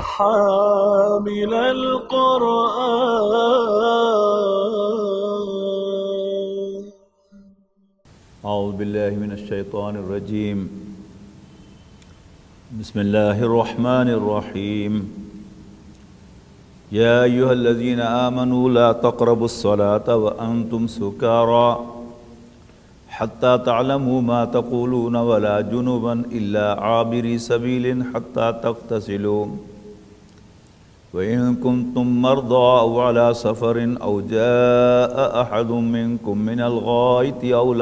حامل القرآن. اعوذ باللہ من الشیطان الرجیم. بسم اللہ الرحمن الرحیم. یا ایہا الذین آمنوا لا تقربوا الصلاة وانتم سکارى حتى تعلموا ما تقولون ولا جنبا الا عابري سبيل حتى تغتسلوا وإن كنتم مرضى أو على سفر أو جاء أحد منكم من الغائط أو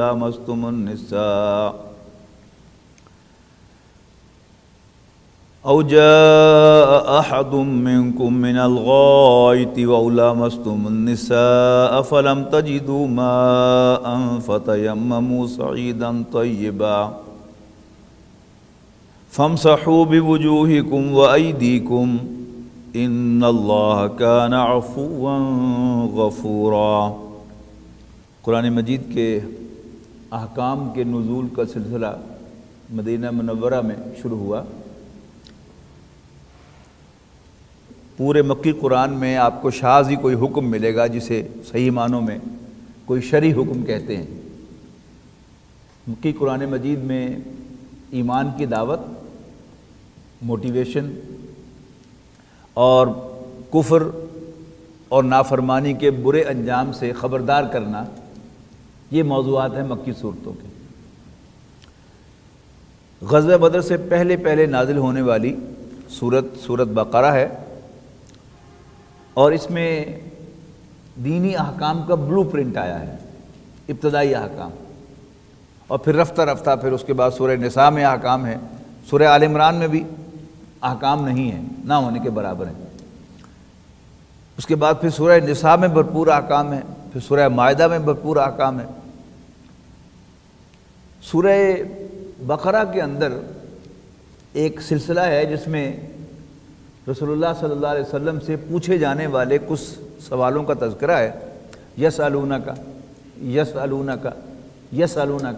لامستم النساء فلم تجدوا ماء فتيمموا صعيدا طيبا فامسحوا بوجوهكم وأيديكم ان اللہ کان عفوا غفورا. قرآن مجید کے احکام کے نزول کا سلسلہ مدینہ منورہ میں شروع ہوا. پورے مکی قرآن میں آپ کو شاذ ہی کوئی حکم ملے گا جسے صحیح معنوں میں کوئی شرعی حکم کہتے ہیں. مکی قرآن مجید میں ایمان کی دعوت، موٹیویشن اور کفر اور نافرمانی کے برے انجام سے خبردار کرنا، یہ موضوعات ہیں مکی صورتوں کے. غزوہ بدر سے پہلے نازل ہونے والی سورت بقرہ ہے، اور اس میں دینی احکام کا بلو پرنٹ آیا ہے، ابتدائی احکام. اور پھر رفتہ رفتہ پھر اس کے بعد سورہ نساء میں احکام ہے، سورہ آل عمران میں بھی احکام نہیں ہیں، نہ ہونے کے برابر ہیں. اس کے بعد پھر سورہ نساء میں بھرپور احکام ہے، پھر سورہ مائدہ میں بھرپور احکام ہے. سورہ بقرہ کے اندر ایک سلسلہ ہے جس میں رسول اللہ صلی اللہ علیہ وسلم سے پوچھے جانے والے کچھ سوالوں کا تذکرہ ہے. یسألونک.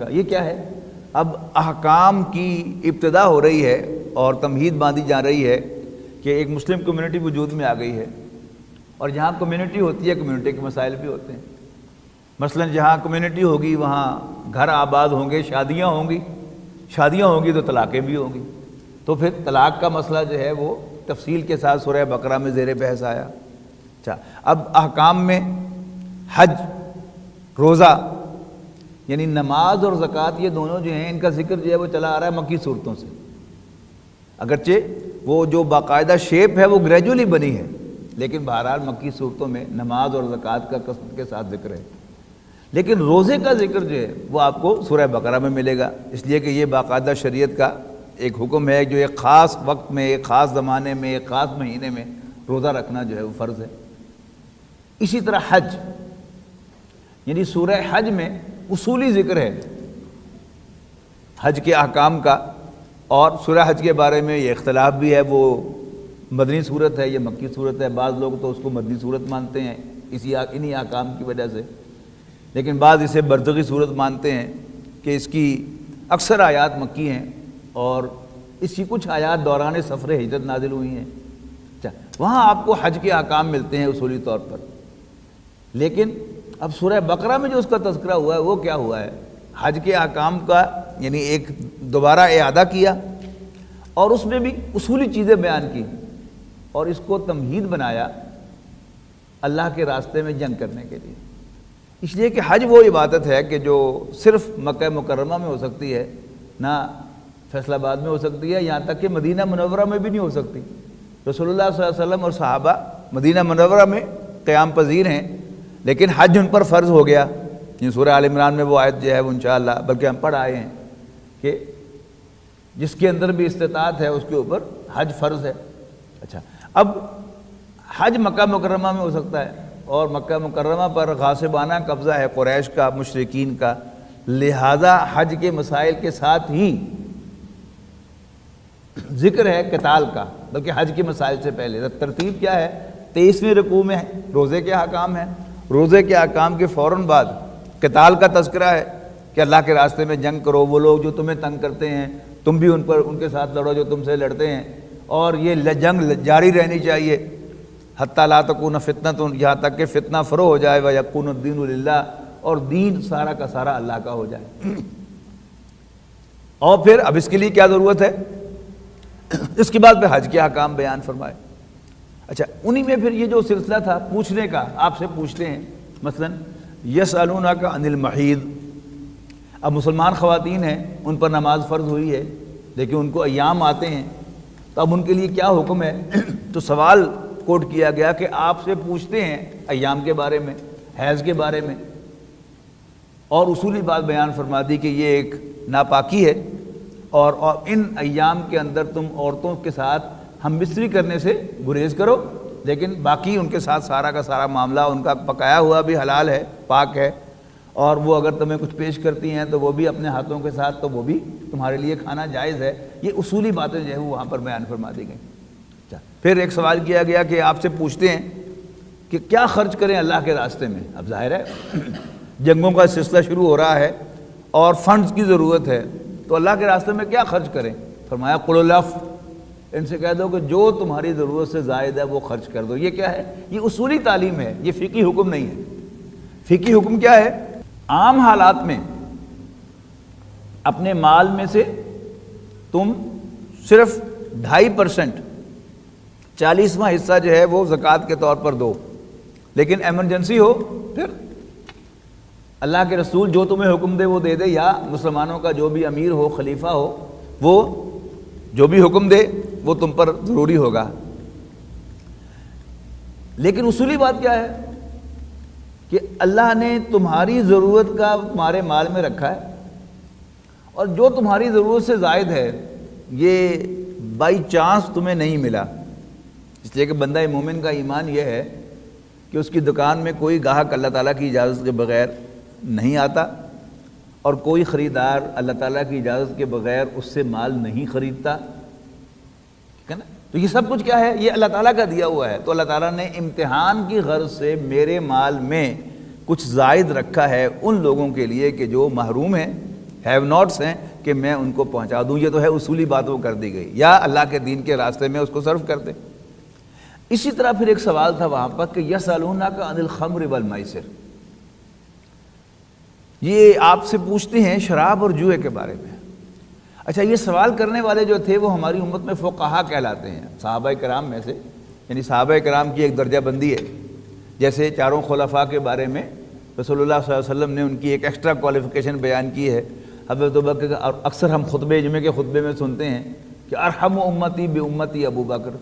یہ کیا ہے؟ اب احکام کی ابتدا ہو رہی ہے اور تمہید باندھی جا رہی ہے کہ ایک مسلم کمیونٹی وجود میں آ گئی ہے، اور جہاں کمیونٹی ہوتی ہے کمیونٹی کے مسائل بھی ہوتے ہیں. مثلا جہاں کمیونٹی ہوگی وہاں گھر آباد ہوں گے، شادیاں ہوں گی تو طلاقیں بھی ہوں گی. تو پھر طلاق کا مسئلہ جو ہے وہ تفصیل کے ساتھ سورہ بقرہ میں زیر بحث آیا. اچھا، اب احکام میں حج، روزہ یعنی نماز اور زکوٰۃ، یہ دونوں جو ہیں ان کا ذکر جو ہے وہ چلا آ رہا ہے مکی صورتوں سے. اگرچہ وہ جو باقاعدہ شیپ ہے وہ گریجولی بنی ہے، لیکن بہرحال مکی صورتوں میں نماز اور زکوٰۃ کا کثرت کے ساتھ ذکر ہے. لیکن روزے کا ذکر جو ہے وہ آپ کو سورہ بقرہ میں ملے گا، اس لیے کہ یہ باقاعدہ شریعت کا ایک حکم ہے جو ایک خاص وقت میں، ایک خاص زمانے میں، ایک خاص مہینے میں روزہ رکھنا جو ہے وہ فرض ہے. اسی طرح حج، یعنی سورہ حج میں اصولی ذکر ہے حج کے احکام کا. اور سورہ حج کے بارے میں یہ اختلاف بھی ہے، وہ مدنی صورت ہے یا مکی صورت ہے. بعض لوگ تو اس کو مدنی صورت مانتے ہیں انہی احکام کی وجہ سے، لیکن بعض اسے برزخی صورت مانتے ہیں کہ اس کی اکثر آیات مکی ہیں اور اس کی کچھ آیات دوران سفر ہجرت نازل ہوئی ہیں. وہاں آپ کو حج کے احکام ملتے ہیں اصولی طور پر. لیکن اب سورہ بقرہ میں جو اس کا تذکرہ ہوا ہے وہ کیا ہوا ہے؟ حج کے احکام کا یعنی ایک دوبارہ اعادہ کیا، اور اس میں بھی اصولی چیزیں بیان کی، اور اس کو تمہید بنایا اللہ کے راستے میں جنگ کرنے کے لیے. اس لیے کہ حج وہ عبادت ہے کہ جو صرف مکہ مکرمہ میں ہو سکتی ہے، نہ فیصل آباد میں ہو سکتی ہے، یہاں تک کہ مدینہ منورہ میں بھی نہیں ہو سکتی. رسول اللہ صلی اللہ علیہ وسلم اور صحابہ مدینہ منورہ میں قیام پذیر ہیں، لیکن حج ان پر فرض ہو گیا. سورہ آل عمران میں وہ آیت جو ہے وہ انشاءاللہ بلکہ ہم پڑھ آئے ہیں کہ جس کے اندر بھی استطاعت ہے اس کے اوپر حج فرض ہے. اچھا، اب حج مکہ مکرمہ میں ہو سکتا ہے، اور مکہ مکرمہ پر غاصبانہ قبضہ ہے قریش کا، مشرکین کا، لہذا حج کے مسائل کے ساتھ ہی ذکر ہے قتال کا، بلکہ حج کے مسائل سے پہلے. ترتیب کیا ہے؟ 23ویں رکوع میں روزے کے احکام ہیں، روزے کے احکام کے فوراً بعد قتال کا تذکرہ ہے کہ اللہ کے راستے میں جنگ کرو. وہ لوگ جو تمہیں تنگ کرتے ہیں تم بھی ان کے ساتھ لڑو جو تم سے لڑتے ہیں. اور یہ جنگ جاری رہنی چاہیے، حتیٰ لا تکون فتنۃ، یہاں تک کہ فتنہ فرو ہو جائے، ویکون الدین للہ، اور دین سارا کا سارا اللہ کا ہو جائے۔ اور پھر اب اس کے لیے کیا ضرورت ہے؟ اس کے بعد پھر حج کے احکام بیان فرمائے۔ اچھا، انہی میں پھر یہ جو سلسلہ تھا پوچھنے کا، آپ سے پوچھتے ہیں مثلا یسألونک عن المحیض، اب مسلمان خواتین ہیں، ان پر نماز فرض ہوئی ہے لیکن ان کو ایام آتے ہیں، تو اب ان کے لیے کیا حکم ہے؟ تو سوال کوٹ کیا گیا کہ آپ سے پوچھتے ہیں ایام کے بارے میں، حیض کے بارے میں، اور اصولی بات بیان فرما دی کہ یہ ایک ناپاکی ہے، اور ان ایام کے اندر تم عورتوں کے ساتھ ہم بستری کرنے سے گریز کرو، لیکن باقی ان کے ساتھ سارا کا سارا معاملہ ان کا پکایا ہوا بھی حلال ہے، پاک ہے، اور وہ اگر تمہیں کچھ پیش کرتی ہیں تو وہ بھی اپنے ہاتھوں کے ساتھ، تو وہ بھی تمہارے لیے کھانا جائز ہے۔ یہ اصولی باتیں جو ہے وہ وہاں پر بیان فرما دی گئیں۔ پھر ایک سوال کیا گیا کہ آپ سے پوچھتے ہیں کہ کیا خرچ کریں اللہ کے راستے میں؟ اب ظاہر ہے جنگوں کا سلسلہ شروع ہو رہا ہے اور فنڈز کی ضرورت ہے، تو اللہ کے راستے میں کیا خرچ کریں؟ فرمایا قل العفو، ان سے کہہ دو کہ جو تمہاری ضرورت سے زائد ہے وہ خرچ کر دو۔ یہ کیا ہے؟ یہ اصولی تعلیم ہے، یہ فقہی حکم نہیں ہے۔ فقہی حکم کیا ہے؟ عام حالات میں اپنے مال میں سے تم صرف 2.5%، 40واں حصہ جو ہے وہ زکوٰۃ کے طور پر دو، لیکن ایمرجنسی ہو پھر اللہ کے رسول جو تمہیں حکم دے وہ دے دے، یا مسلمانوں کا جو بھی امیر ہو، خلیفہ ہو، وہ جو بھی حکم دے وہ تم پر ضروری ہوگا۔ لیکن اصولی بات کیا ہے کہ اللہ نے تمہاری ضرورت کا تمہارے مال میں رکھا ہے، اور جو تمہاری ضرورت سے زائد ہے یہ بائی چانس تمہیں نہیں ملا، اس لیے کہ بندہ مومن کا ایمان یہ ہے کہ اس کی دکان میں کوئی گاہک اللہ تعالیٰ کی اجازت کے بغیر نہیں آتا، اور کوئی خریدار اللہ تعالیٰ کی اجازت کے بغیر اس سے مال نہیں خریدتا، ٹھیک ہے نا؟ تو یہ سب کچھ کیا ہے؟ یہ اللہ تعالیٰ کا دیا ہوا ہے۔ تو اللہ تعالیٰ نے امتحان کی غرض سے میرے مال میں کچھ زائد رکھا ہے ان لوگوں کے لیے کہ جو محروم ہیں، ہیو ناٹس ہیں، کہ میں ان کو پہنچا دوں۔ یہ تو ہے اصولی بات وہ کر دی گئی، یا اللہ کے دین کے راستے میں اس کو صرف کر دیں۔ اسی طرح پھر ایک سوال تھا وہاں پر کہ یسألونک عن الخمر والمیسر، یہ آپ سے پوچھتے ہیں شراب اور جوئے کے بارے میں۔ اچھا، یہ سوال کرنے والے جو تھے وہ ہماری امت میں فقہا کہلاتے ہیں، صحابہ کرام میں سے، یعنی صحابہ کرام کی ایک درجہ بندی ہے۔ جیسے چاروں خلفاء کے بارے میں رسول اللہ صلی اللہ علیہ وسلم نے ان کی ایک ایکسٹرا کوالیفیکیشن بیان کی ہے۔ حضرت ابوبکر، اور اکثر ہم خطبے جمعے کے خطبے میں سنتے ہیں کہ ارحم امتی بامتی ابو بکر،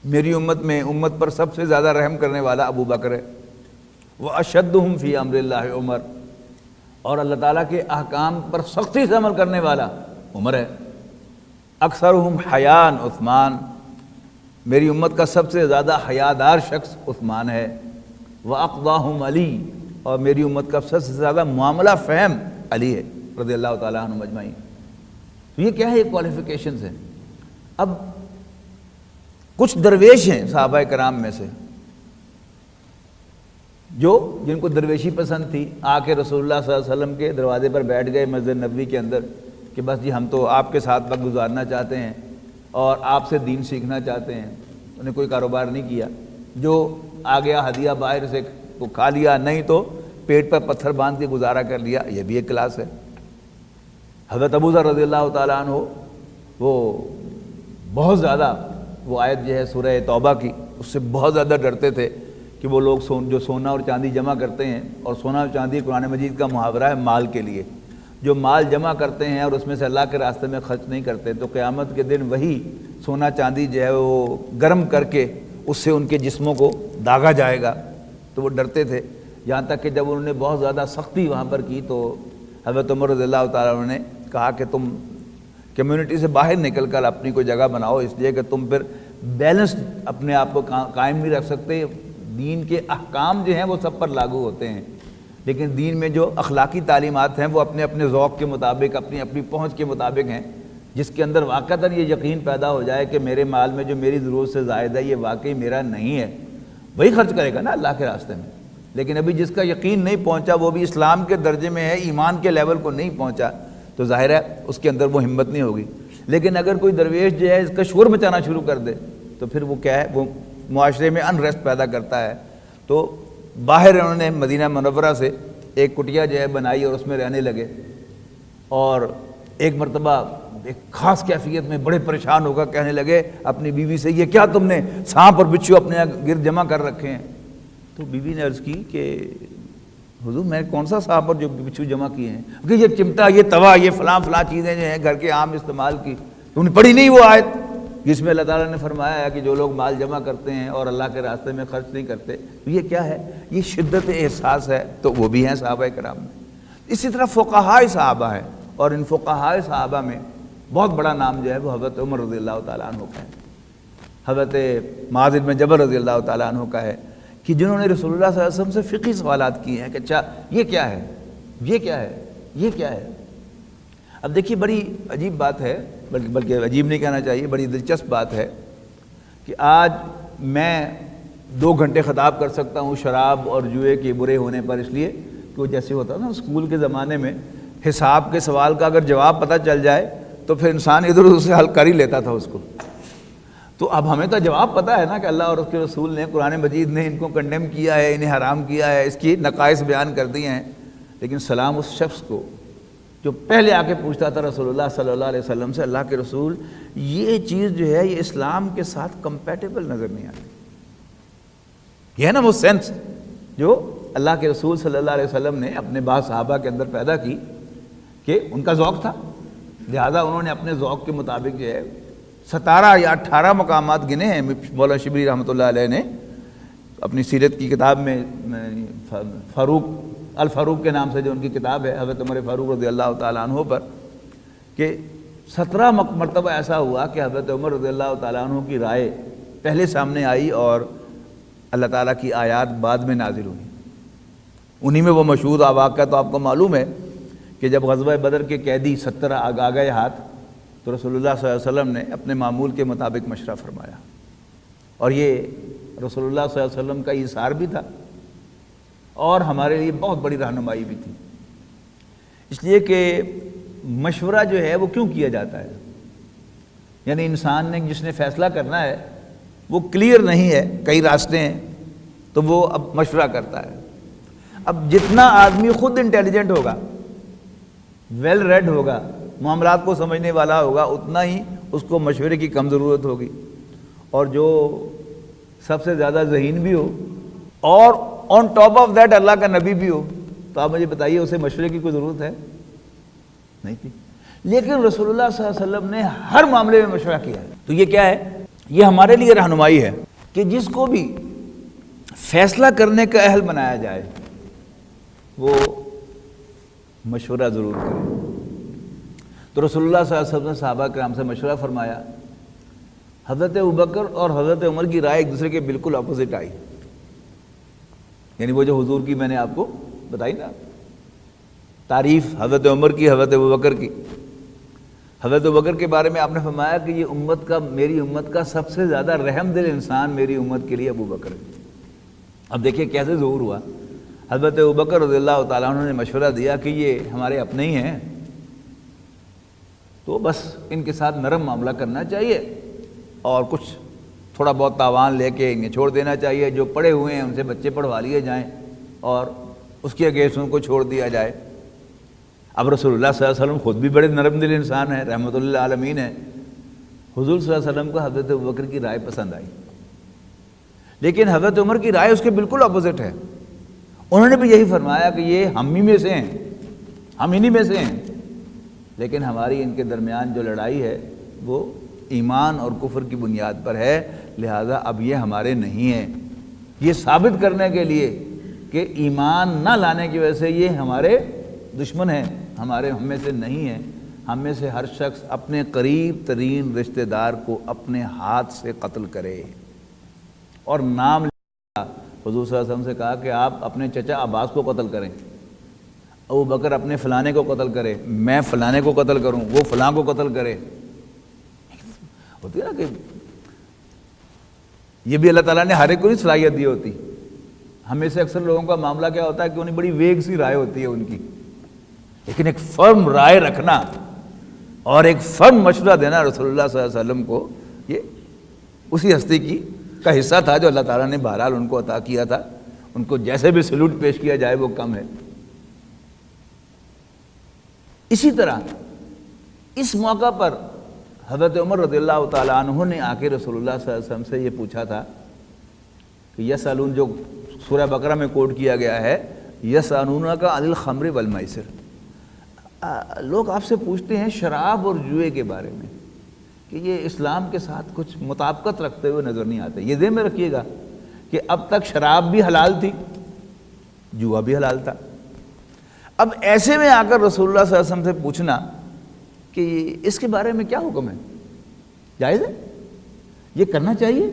میری امت میں امت پر سب سے زیادہ رحم کرنے والا ابو بکر ہے۔ واشدہم فی امر اللہ عمر، اور اللہ تعالیٰ کے احکام پر سختی سے عمل کرنے والا عمر ہے۔ اکثرہم حیاء عثمان، میری امت کا سب سے زیادہ حیادار شخص عثمان ہے۔ واقضاہم علی، اور میری امت کا سب سے زیادہ معاملہ فہم علی ہے رضی اللہ تعالیٰ عنہ اجمعین۔ تو یہ کیا ہے؟ یہ کوالیفیکیشنز ہیں۔ اب کچھ درویش ہیں صحابہ کرام میں سے جن کو درویشی پسند تھی، آ کے رسول اللہ صلی اللہ علیہ وسلم کے دروازے پر بیٹھ گئے مسجد نبوی کے اندر کہ بس جی ہم تو آپ کے ساتھ وقت گزارنا چاہتے ہیں اور آپ سے دین سیکھنا چاہتے ہیں۔ انہوں نے کوئی کاروبار نہیں کیا، جو آ گیا ہدیہ باہر سے تو کھا لیا، نہیں تو پیٹ پر پتھر باندھ کے گزارا کر لیا۔ یہ بھی ایک کلاس ہے۔ حضرت ابو ذر رضی اللہ تعالیٰ عنہ وہ بہت زیادہ، وہ آیت جو ہے سورہ توبہ کی، اس سے بہت زیادہ ڈرتے تھے کہ وہ لوگ جو سونا اور چاندی جمع کرتے ہیں، اور سونا اور چاندی قرآن مجید کا محاورہ ہے مال کے لیے، جو مال جمع کرتے ہیں اور اس میں سے اللہ کے راستے میں خرچ نہیں کرتے، تو قیامت کے دن وہی سونا چاندی جو ہے وہ گرم کر کے اس سے ان کے جسموں کو داغا جائے گا۔ تو وہ ڈرتے تھے، یہاں تک کہ جب انہوں نے بہت زیادہ سختی وہاں پر کی تو حضرت عمر رضی اللہ تعالیٰ عنہ نے کہا کہ تم کمیونٹی سے باہر نکل کر اپنی کوئی جگہ بناؤ، اس لیے کہ تم پھر بیلنس اپنے آپ کو قائم نہیں رکھ سکتے۔ دین کے احکام جو ہیں وہ سب پر لاگو ہوتے ہیں، لیکن دین میں جو اخلاقی تعلیمات ہیں وہ اپنے اپنے ذوق کے مطابق، اپنی اپنی پہنچ کے مطابق ہیں۔ جس کے اندر واقعتاً یہ یقین پیدا ہو جائے کہ میرے مال میں جو میری ضرورت سے زائد ہے یہ واقعی میرا نہیں ہے، وہی خرچ کرے گا نا اللہ کے راستے میں۔ لیکن ابھی جس کا یقین نہیں پہنچا، وہ بھی اسلام کے درجے میں ہے، ایمان کے لیول کو نہیں پہنچا، تو ظاہر ہے اس کے اندر وہ ہمت نہیں ہوگی۔ لیکن اگر کوئی درویش جو ہے اس کا شور مچانا شروع کر دے تو پھر وہ کیا ہے، وہ معاشرے میں انریسٹ پیدا کرتا ہے۔ تو باہر انہوں نے مدینہ منورہ سے ایک کٹیا جو ہے بنائی اور اس میں رہنے لگے، اور ایک مرتبہ ایک خاص کیفیت میں بڑے پریشان ہو کر کہنے لگے اپنی بیوی سے، یہ کیا تم نے سانپ اور بچھو اپنے گرد جمع کر رکھے ہیں؟ تو بیوی نے عرض کی کہ حضور میں کون سا سانپ اور جو بچھو جمع کیے ہیں؟ کہ یہ چمٹا، یہ توا، یہ فلاں فلاں چیزیں جو ہیں گھر کے عام استعمال کی۔ تم نے پڑھی نہیں وہ آیت جس میں اللہ تعالیٰ نے فرمایا ہے کہ جو لوگ مال جمع کرتے ہیں اور اللہ کے راستے میں خرچ نہیں کرتے، تو یہ کیا ہے؟ یہ شدت احساس ہے۔ تو وہ بھی ہیں صحابہ کرام میں۔ اسی طرح فقہائے صحابہ ہیں، اور ان فقہائے صحابہ میں بہت بڑا نام جو ہے وہ حضرت عمر رضی اللہ تعالیٰ عنہ کا ہے، حضرت معاذ بن جبل رضی اللہ تعالیٰ عنہ کا ہے، کہ جنہوں نے رسول اللہ صلی اللہ علیہ وسلم سے فقہی سوالات کیے ہیں کہ اچھا یہ کیا ہے، یہ کیا ہے، یہ کیا ہے۔ اب دیکھیے بڑی عجیب بات ہے، بلکہ عجیب نہیں کہنا چاہیے، بڑی دلچسپ بات ہے کہ آج میں 2 گھنٹے خطاب کر سکتا ہوں شراب اور جوئے کے برے ہونے پر، اس لیے کہ وہ جیسے ہوتا نا اسکول کے زمانے میں حساب کے سوال کا اگر جواب پتہ چل جائے تو پھر انسان ادھر ادھر سے حل کر ہی لیتا تھا اس کو۔ تو اب ہمیں تو جواب پتہ ہے نا کہ اللہ اور اس کے رسول نے، قرآن مجید نے ان کو کنڈیم کیا ہے، انہیں حرام کیا ہے، اس کی نقائص بیان کر دیے ہیں، لیکن سلام اس شخص کو جو پہلے آ کے پوچھتا تھا رسول اللہ صلی اللہ علیہ وسلم سے، اللہ کے رسول یہ چیز جو ہے یہ اسلام کے ساتھ کمپیٹیبل نظر نہیں آتی۔ یہ ہے نا وہ سینس جو اللہ کے رسول صلی اللہ علیہ وسلم نے اپنے بعض صحابہ کے اندر پیدا کی، کہ ان کا ذوق تھا، لہذا انہوں نے اپنے ذوق کے مطابق جو ہے 17 یا 18 مقامات گنے ہیں۔ مولانا شبلی رحمۃ اللہ علیہ نے اپنی سیرت کی کتاب میں فاروق الفاروق کے نام سے جو ان کی کتاب ہے حضرت عمر فاروق رضی اللہ تعالیٰ عنہ پر، کہ 17 مرتبہ ایسا ہوا کہ حضرت عمر رضی اللہ تعالیٰ عنہ کی رائے پہلے سامنے آئی اور اللہ تعالیٰ کی آیات بعد میں نازل ہوئی۔ انہی میں وہ مشہور واقعہ تو آپ کو معلوم ہے کہ جب غزوہ بدر کے قیدی 17 آ گئے ہاتھ، تو رسول اللہ صلی اللہ علیہ وسلم نے اپنے معمول کے مطابق مشورہ فرمایا، اور یہ رسول اللہ صلی اللہ علیہ وسلم کا ایثار بھی تھا اور ہمارے لیے بہت بڑی رہنمائی بھی تھی، اس لیے کہ مشورہ جو ہے وہ کیوں کیا جاتا ہے؟ یعنی انسان نے جس نے فیصلہ کرنا ہے وہ کلیئر نہیں ہے، کئی راستے ہیں، تو وہ اب مشورہ کرتا ہے۔ اب جتنا آدمی خود انٹیلیجنٹ ہوگا، ویل ریڈ ہوگا، معاملات کو سمجھنے والا ہوگا، اتنا ہی اس کو مشورے کی کم ضرورت ہوگی، اور جو سب سے زیادہ ذہین بھی ہو اور آن ٹاپ آف دیٹ اللہ کا نبی بھی ہو، تو آپ مجھے بتائیے اسے مشورے کی کوئی ضرورت ہے؟ نہیں تھی۔ لیکن رسول اللہ صلی اللہ علیہ وسلم نے ہر معاملے میں مشورہ کیا ہے۔ تو یہ کیا ہے؟ یہ ہمارے لیے رہنمائی ہے کہ جس کو بھی فیصلہ کرنے کا اہل بنایا جائے وہ مشورہ ضرور کرے۔ تو رسول اللہ صلی اللہ علیہ وسلم نے صحابہ کرام سے مشورہ فرمایا، حضرت ابوبکر اور حضرت عمر کی رائے ایک دوسرے کے بالکل اپوزٹ آئی، یعنی وہ جو حضور کی میں نے آپ کو بتائی نا تعریف حضرت عمر کی، حضرت ابوبکر کی۔ حضرت ابوبکر کے بارے میں آپ نے فرمایا کہ یہ امت کا، میری امت کا سب سے زیادہ رحم دل انسان میری امت کے لیے ابوبکر ہے۔ اب دیکھیے کیسے ظہور ہوا، حضرت ابوبکر رضی اللہ تعالیٰ عنہ نے مشورہ دیا کہ یہ ہمارے اپنے ہی ہیں، تو بس ان کے ساتھ نرم معاملہ کرنا چاہیے اور کچھ تھوڑا بہت تاوان لے کے انہیں چھوڑ دینا چاہیے، جو پڑھے ہوئے ہیں ان سے بچے پڑھوا لیے جائیں اور اس کے اگینسٹ ان کو چھوڑ دیا جائے۔ اب رسول اللہ صلی اللہ علیہ وسلم خود بھی بڑے نرم دل انسان ہیں، رحمۃ اللہ عالمین ہیں، حضور صلی اللہ علیہ وسلم کو حضرت ابوبکر کی رائے پسند آئی، لیکن حضرت عمر کی رائے اس کے بالکل اپوزٹ ہے۔ انہوں نے بھی یہی فرمایا کہ یہ ہم ہی میں سے ہیں، ہم انہی میں سے ہیں، لیکن ہماری ان کے درمیان جو لڑائی ہے وہ ایمان اور کفر کی بنیاد پر ہے، لہذا اب یہ ہمارے نہیں ہیں۔ یہ ثابت کرنے کے لیے کہ ایمان نہ لانے کی وجہ سے یہ ہمارے دشمن ہیں، ہم میں سے نہیں ہیں۔ ہم میں سے ہر شخص اپنے قریب ترین رشتہ دار کو اپنے ہاتھ سے قتل کرے، اور نام لیا حضور صلی اللہ علیہ وسلم سے کہا کہ آپ اپنے چچا عباس کو قتل کریں، ابوبکر اپنے فلانے کو قتل کرے، میں فلانے کو قتل کروں، وہ فلاں کو قتل کرے۔ ہوتی ہے نا کہ یہ بھی اللہ تعالیٰ نے ہر ایک کو نہیں صلاحیت دی ہوتی۔ ہمیں سے اکثر لوگوں کا معاملہ کیا ہوتا ہے کہ انہیں بڑی ویگ سی رائے ہوتی ہے ان کی، لیکن ایک فرم رائے رکھنا اور ایک فرم مشورہ دینا رسول اللہ صلی اللہ علیہ وسلم کو، یہ اسی ہستی کا حصہ تھا جو اللہ تعالیٰ نے بہرحال ان کو عطا کیا تھا. ان کو جیسے بھی سلوٹ پیش کیا جائے وہ کم ہے. اسی طرح اس موقع پر حضرت عمر رضی اللہ تعالیٰ عنہ نے آ کے رسول اللہ صلی اللہ علیہ وسلم سے یہ پوچھا تھا کہ یسألون، جو سورہ بقرہ میں کوٹ کیا گیا ہے، یسألونک عن الخمر والمیسر، لوگ آپ سے پوچھتے ہیں شراب اور جوئے کے بارے میں کہ یہ اسلام کے ساتھ کچھ مطابقت رکھتے ہوئے نظر نہیں آتے. یہ ذہن میں رکھیے گا کہ اب تک شراب بھی حلال تھی، جوا بھی حلال تھا. اب ایسے میں آ کر رسول اللہ صلی اللہ علیہ وسلم سے پوچھنا کہ اس کے بارے میں کیا حکم ہے، جائز ہے، یہ کرنا چاہیے،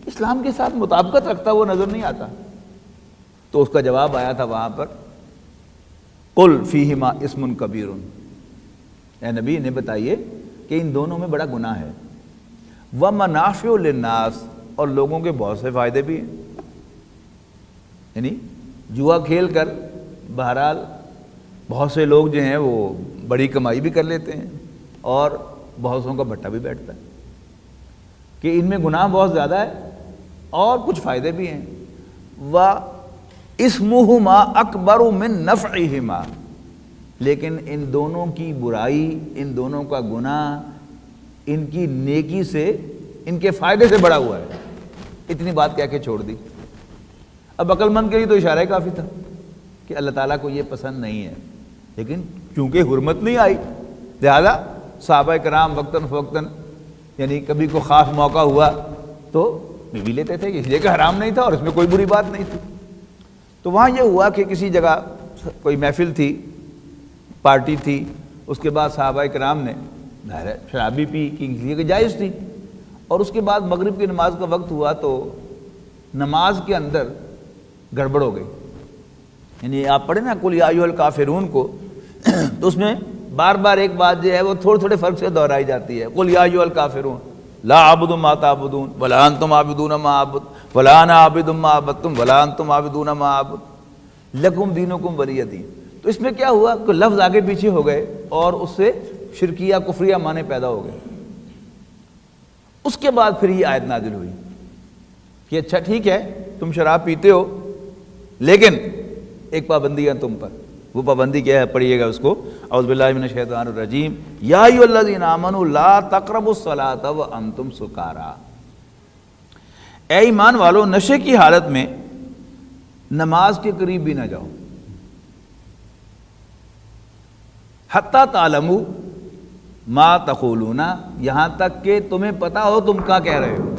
اسلام کے ساتھ مطابقت رکھتا ہوا نظر نہیں آتا. تو اس کا جواب آیا تھا وہاں پر، قل فیہما اسم کبیر، اے نبی انہیں بتائیے کہ ان دونوں میں بڑا گناہ ہے، ومنافع للناس، اور لوگوں کے بہت سے فائدے بھی ہیں. یعنی جوا کھیل کر بہرحال بہت سے لوگ جو ہیں وہ بڑی کمائی بھی کر لیتے ہیں، اور بہت سوں کا بھٹا بھی بیٹھتا ہے کہ ان میں گناہ بہت زیادہ ہے اور کچھ فائدے بھی ہیں. وَإِسْمُهُمَا أَكْبَرُ مِن نَفْعِهِمَا، لیکن ان دونوں کی برائی، ان دونوں کا گناہ ان کی نیکی سے، ان کے فائدے سے بڑا ہوا ہے. اتنی بات کہہ کے چھوڑ دی. اب عقل مند کے لیے تو اشارہ کافی تھا کہ اللہ تعالیٰ کو یہ پسند نہیں ہے، لیکن چونکہ حرمت نہیں آئی لہذا صحابہ کرام وقتاً فوقتاً، یعنی کبھی کوئی خاص موقع ہوا تو بھی لیتے تھے، اس لیے کہ حرام نہیں تھا اور اس میں کوئی بری بات نہیں تھی. تو وہاں یہ ہوا کہ کسی جگہ کوئی محفل تھی، پارٹی تھی، اس کے بعد صحابہ کرام نے شرابی پی کہ اس لیے کہ جائز تھی، اور اس کے بعد مغرب کی نماز کا وقت ہوا تو نماز کے اندر گڑبڑ ہو گئی. یعنی آپ پڑھیں نا قل یا ایھا الکافرون کو، تو اس میں بار بار ایک بات جو ہے وہ تھوڑے تھوڑے فرق سے دہرائی جاتی ہے. قل یا ایھا الکافرون لا اعبد ما تعبدون ولا انتم عابدون ما اعبد ولا انا عابد ما عبدتم ولا انتم عابدون ما اعبد لکم دینکم ولی دین. تو اس میں کیا ہوا کہ لفظ آگے پیچھے ہو گئے اور اس سے شرکیہ کفریہ معنی پیدا ہو گئے. اس کے بعد پھر یہ آیت نازل ہوئی کہ اچھا ٹھیک ہے تم شراب پیتے ہو لیکن ایک پابندی ہے تم پر. وہ پابندی کیا ہے؟ پڑھیے گا اس کو. اعوذ باللہ من الشیطان الرجیم. یا ایھا الذین آمنوا لا تقربوا الصلاۃ وانتم سکارا، اے ایمان والو نشے کی حالت میں نماز کے قریب بھی نہ جاؤ. حتی تعلموا ما تقولون، یہاں تک کہ تمہیں پتا ہو تم کیا کہہ رہے ہو.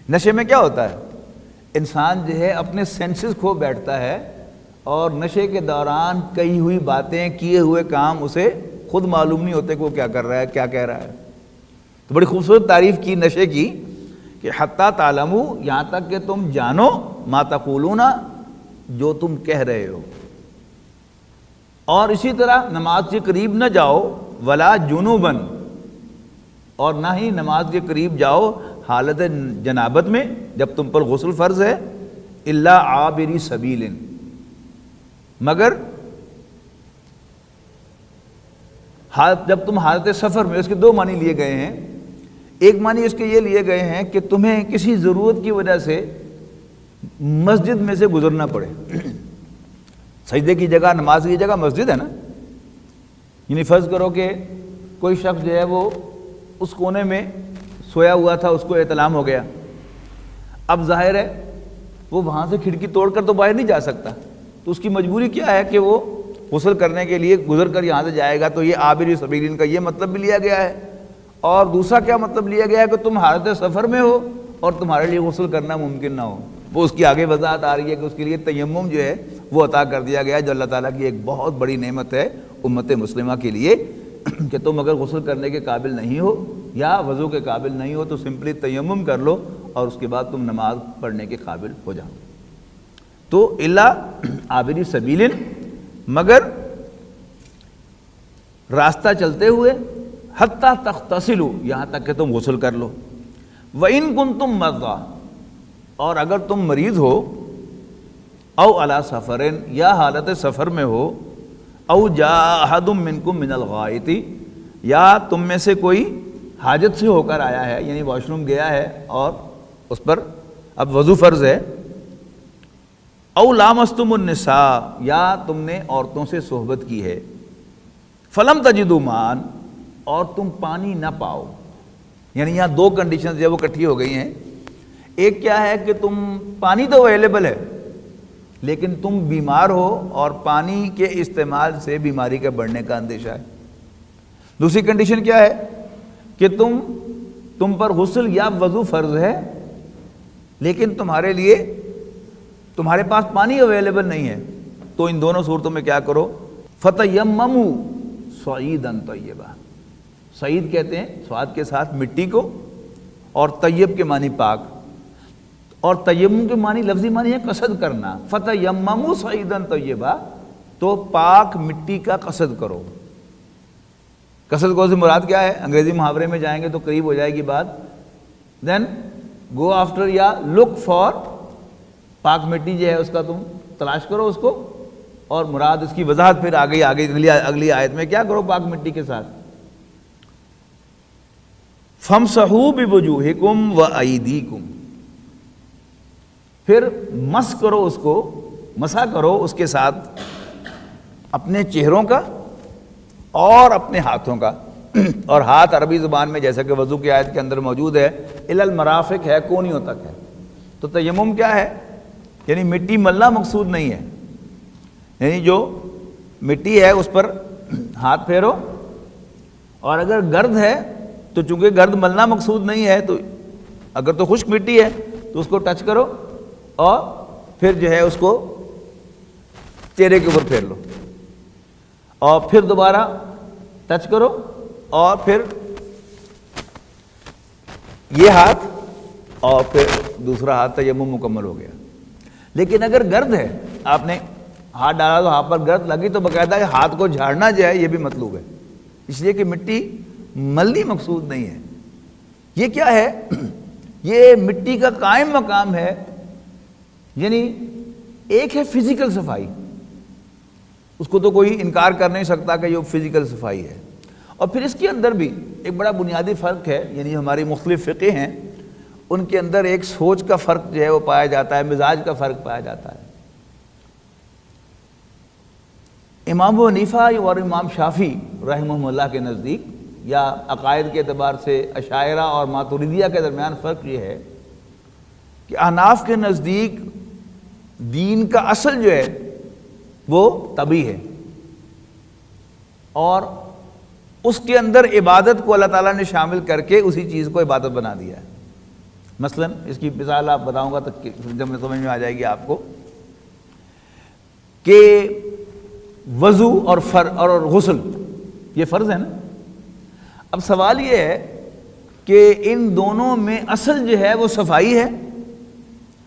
نشے میں کیا ہوتا ہے؟ انسان جو ہے اپنے سینسز کھو بیٹھتا ہے اور نشے کے دوران کہی ہوئی باتیں، کیے ہوئے کام اسے خود معلوم نہیں ہوتے کہ وہ کیا کر رہا ہے، کیا کہہ رہا ہے. تو بڑی خوبصورت تعریف کی نشے کی کہ حتی تعلموا، یہاں تک کہ تم جانو، ما تقولون، جو تم کہہ رہے ہو. اور اسی طرح نماز کے قریب نہ جاؤ، ولا جنوباً، اور نہ ہی نماز کے قریب جاؤ حالت جنابت میں جب تم پر غسل فرض ہے، الا عابری سبیل، مگر جب تم حالت سفر میں. اس کے دو معنی لیے گئے ہیں. ایک معنی اس کے یہ لیے گئے ہیں کہ تمہیں کسی ضرورت کی وجہ سے مسجد میں سے گزرنا پڑے. سجدے کی جگہ، نماز کی جگہ مسجد ہے نا. یعنی فرض کرو کہ کوئی شخص جو ہے وہ اس کونے میں سویا ہوا تھا، اس کو احتلام ہو گیا. اب ظاہر ہے وہ وہاں سے کھڑکی توڑ کر تو باہر نہیں جا سکتا، تو اس کی مجبوری کیا ہے کہ وہ غسل کرنے کے لیے گزر کر یہاں سے جائے گا. تو یہ عابری سبیلین کا یہ مطلب بھی لیا گیا ہے. اور دوسرا کیا مطلب لیا گیا ہے کہ تم حالت سفر میں ہو اور تمہارے لیے غسل کرنا ممکن نہ ہو. وہ اس کی آگے وضاحت آ رہی ہے کہ اس کے لیے تیمم جو ہے وہ عطا کر دیا گیا ہے، جو اللہ تعالیٰ کی ایک بہت بڑی نعمت ہے امت مسلمہ کے لیے کہ تم اگر غسل کرنے کے قابل نہیں ہو یا وضو کے قابل نہیں ہو تو سمپلی تیمم کر لو اور اس کے بعد تم نماز پڑھنے کے قابل ہو جاؤ. تو الا عابری سبیل، مگر راستہ چلتے ہوئے، حتی تغتسلوا، یہاں تک کہ تم غسل کر لو. وَإِن كُنتُم مَرْضَىٰ، اور اگر تم مریض ہو، او علی سفرن، یا حالت سفر میں ہو، او جاء احد منکم من الغائط، یا تم میں سے کوئی حاجت سے ہو کر آیا ہے، یعنی واش روم گیا ہے اور اس پر اب وضو فرض ہے، او لامستم النساء، یا تم نے عورتوں سے صحبت کی ہے، فلم تجدوا ماء، اور تم پانی نہ پاؤ، یعنی یہاں دو کنڈیشنز جو وہ اکٹھی ہو گئی ہیں۔ ایک کیا ہے کہ تم پانی تو اویلیبل ہے لیکن تم بیمار ہو اور پانی کے استعمال سے بیماری کے بڑھنے کا اندیشہ ہے۔ دوسری کنڈیشن کیا ہے کہ تم پر غسل یا وضو فرض ہے لیکن تمہارے پاس پانی اویلیبل نہیں ہے، تو ان دونوں صورتوں میں کیا کرو، فتیمموا صعیدا طیبا، صعید کہتے ہیں سواد کے ساتھ مٹی کو، اور طیب کے معنی پاک، اور تیمم کے معنی لفظی معنی ہے قصد کرنا، فتیمموا صعیدا طیبا، تو پاک مٹی کا قصد کرو۔ قصد کو سے مراد کیا ہے، انگریزی محاورے میں جائیں گے تو قریب ہو جائے گی بات، دین گو آفٹر یا لک فار، پاک مٹی جو ہے اس کا تم تلاش کرو اس کو، اور مراد اس کی وضاحت پھر آگے اگلی آیت میں کیا کرو پاک مٹی کے ساتھ، فَامْسَحُوا بِوُجُوهِكُمْ وَأَيْدِيكُمْ، پھر مس کرو اس کو، مسح کرو اس کے ساتھ اپنے چہروں کا اور اپنے ہاتھوں کا، اور ہاتھ عربی زبان میں جیسا کہ وضو کی آیت کے اندر موجود ہے الی المرافق ہے، کونیوں تک ہے۔ تو تیمم کیا ہے، یعنی مٹی ملنا مقصود نہیں ہے، یعنی جو مٹی ہے اس پر ہاتھ پھیرو، اور اگر گرد ہے تو چونکہ گرد ملنا مقصود نہیں ہے تو اگر تو خشک مٹی ہے تو اس کو ٹچ کرو اور پھر جو ہے اس کو چہرے کے اوپر پھیر لو، اور پھر دوبارہ ٹچ کرو، اور پھر یہ ہاتھ اور پھر دوسرا ہاتھ، تیمم مکمل ہو گیا۔ لیکن اگر گرد ہے، آپ نے ہاتھ ڈالا تو ہاتھ پر گرد لگی، تو باقاعدہ ہاتھ کو جھاڑنا جو ہے یہ بھی مطلوب ہے، اس لیے کہ مٹی ملنی مقصود نہیں ہے۔ یہ کیا ہے، یہ مٹی کا قائم مقام ہے، یعنی ایک ہے فزیکل صفائی، اس کو تو کوئی انکار کر نہیں سکتا کہ یہ فزیکل صفائی ہے، اور پھر اس کے اندر بھی ایک بڑا بنیادی فرق ہے، یعنی ہماری مختلف فقہ ہیں ان کے اندر ایک سوچ کا فرق جو ہے وہ پایا جاتا ہے، مزاج کا فرق پایا جاتا ہے۔ امام ابو حنیفہ اور امام شافعی رحمہ اللہ کے نزدیک، یا عقائد کے اعتبار سے اشاعرہ اور ماتریدیہ کے درمیان فرق یہ ہے کہ احناف کے نزدیک دین کا اصل جو ہے وہ طبعی ہے، اور اس کے اندر عبادت کو اللہ تعالیٰ نے شامل کر کے اسی چیز کو عبادت بنا دیا ہے۔ مثلا اس کی مثال آپ بتاؤں گا تو جب میں سمجھ میں آ جائے گی آپ کو، کہ وضو اور غسل یہ فرض ہے نا۔ اب سوال یہ ہے کہ ان دونوں میں اصل جو ہے وہ صفائی ہے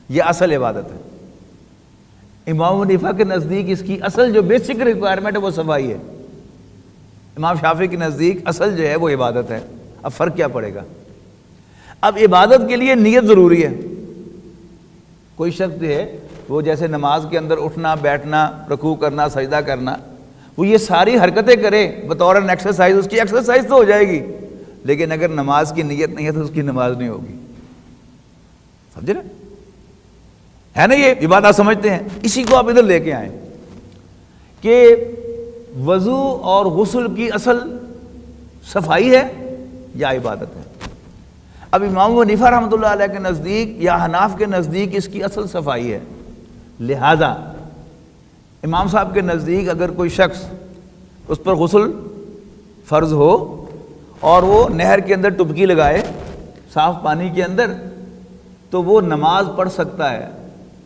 یا اصل عبادت ہے؟ امام ابو حنیفہ کے نزدیک اس کی اصل جو بیسک ریکوائرمنٹ ہے وہ صفائی ہے، امام شافعی کے نزدیک اصل جو ہے وہ عبادت ہے۔ اب فرق کیا پڑے گا؟ اب عبادت کے لیے نیت ضروری ہے۔ کوئی شخص جو ہے وہ جیسے نماز کے اندر اٹھنا بیٹھنا رکوع کرنا سجدہ کرنا، وہ یہ ساری حرکتیں کرے بطور این ایکسرسائز، اس کی ایکسرسائز تو ہو جائے گی، لیکن اگر نماز کی نیت نہیں ہے تو اس کی نماز نہیں ہوگی۔ سمجھے نا، ہے نا، یہ بات آپ سمجھتے ہیں؟ اسی کو آپ ادھر لے کے آئیں کہ وضو اور غسل کی اصل صفائی ہے یا عبادت ہے۔ اب امام ابو حنیفہ رحمۃ اللہ علیہ کے نزدیک یا حناف کے نزدیک اس کی اصل صفائی ہے، لہذا امام صاحب کے نزدیک اگر کوئی شخص اس پر غسل فرض ہو اور وہ نہر کے اندر ڈبکی لگائے صاف پانی کے اندر، تو وہ نماز پڑھ سکتا ہے،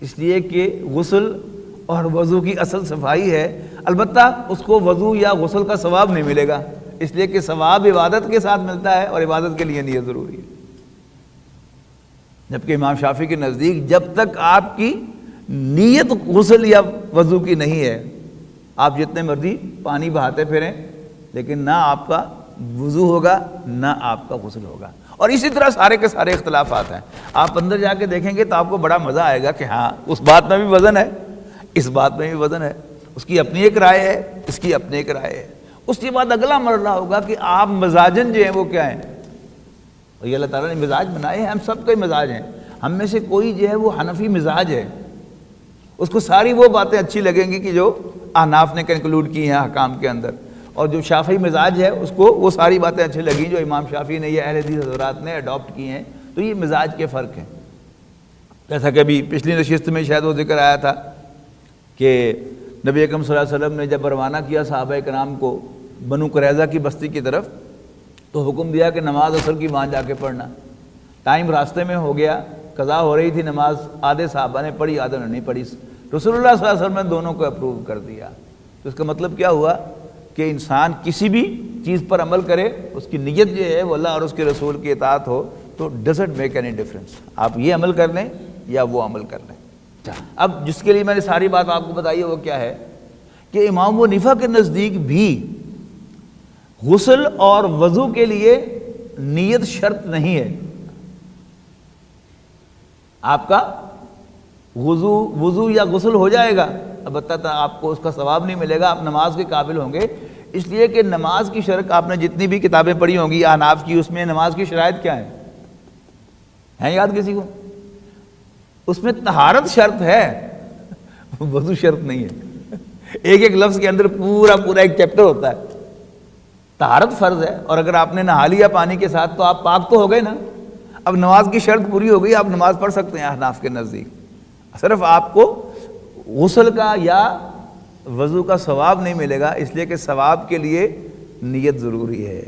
اس لیے کہ غسل اور وضو کی اصل صفائی ہے۔ البتہ اس کو وضو یا غسل کا ثواب نہیں ملے گا، اس لیے کہ ثواب عبادت کے ساتھ ملتا ہے اور عبادت کے لیے نیت ضروری ہے۔ جبکہ امام شافعی کے نزدیک جب تک آپ کی نیت غسل یا وضو کی نہیں ہے، آپ جتنے مرضی پانی بہاتے پھریں لیکن نہ آپ کا وضو ہوگا نہ آپ کا غسل ہوگا۔ اور اسی طرح سارے کے سارے اختلافات ہیں، آپ اندر جا کے دیکھیں گے تو آپ کو بڑا مزہ آئے گا کہ ہاں اس بات میں بھی وزن ہے، اس بات میں بھی وزن ہے، اس کی اپنی ایک رائے ہے، اس کی اپنی ایک رائے ہے، اس کے بعد اگلا مرحلہ ہوگا کہ آپ مزاجن جو ہیں وہ کیا ہیں، اور یہ اللہ تعالیٰ نے مزاج بنائے ہیں، ہم سب کا ہی مزاج ہیں، ہم میں سے کوئی جو ہے وہ حنفی مزاج ہے، اس کو ساری وہ باتیں اچھی لگیں گی کہ جو احناف نے کنکلوڈ کی ہیں احکام کے اندر، اور جو شافعی مزاج ہے اس کو وہ ساری باتیں اچھی لگیں جو امام شافعی نے یا اہل حدیث حضرات نے اڈاپٹ کی ہیں۔ تو یہ مزاج کے فرق ہیں۔ جیسا کہ ابھی پچھلی نشست میں شاید وہ ذکر آیا تھا کہ نبی اکرم صلی اللہ علیہ وسلم نے جب روانہ کیا صحابہ کرام کو بنو قریظہ کی بستی کی طرف، تو حکم دیا کہ نماز عصر کی وہاں جا کے پڑھنا۔ ٹائم راستے میں ہو گیا، قضا ہو رہی تھی نماز، آدھے صحابہ نے پڑھی آدھے نے نہیں پڑھی، رسول اللہ صلی اللہ علیہ وسلم نے دونوں کو اپروو کر دیا۔ تو اس کا مطلب کیا ہوا کہ انسان کسی بھی چیز پر عمل کرے، اس کی نیت جو ہے وہ اللہ اور اس کے رسول کی اطاعت ہو، تو ڈزنٹ میک اینی ڈفرینس، آپ یہ عمل کر لیں یا وہ عمل کر لیں۔ اب جس کے لیے میں نے ساری بات آپ کو بتائی ہے وہ کیا ہے کہ امام ابو حنیفہ کے نزدیک بھی غسل اور وضو کے لیے نیت شرط نہیں ہے۔ آپ کا وضو یا غسل ہو جائے گا، البتہ آپ کو اس کا ثواب نہیں ملے گا، آپ نماز کے قابل ہوں گے، اس لیے کہ نماز کی شرط آپ نے جتنی بھی کتابیں پڑھی ہوں گی احناف کی، اس میں نماز کی شرائط کیا ہیں یاد کسی کو؟ اس میں طہارت شرط ہے، وضو شرط نہیں ہے۔ ایک ایک لفظ کے اندر پورا ایک چیپٹر ہوتا ہے۔ طہارت فرض ہے، اور اگر آپ نے نہا لیا پانی کے ساتھ تو آپ پاک تو ہو گئے نا۔ اب نماز کی شرط پوری ہو گئی، آپ نماز پڑھ سکتے ہیں احناف کے نزدیک، صرف آپ کو غسل کا یا وضو کا ثواب نہیں ملے گا، اس لیے کہ ثواب کے لیے نیت ضروری ہے۔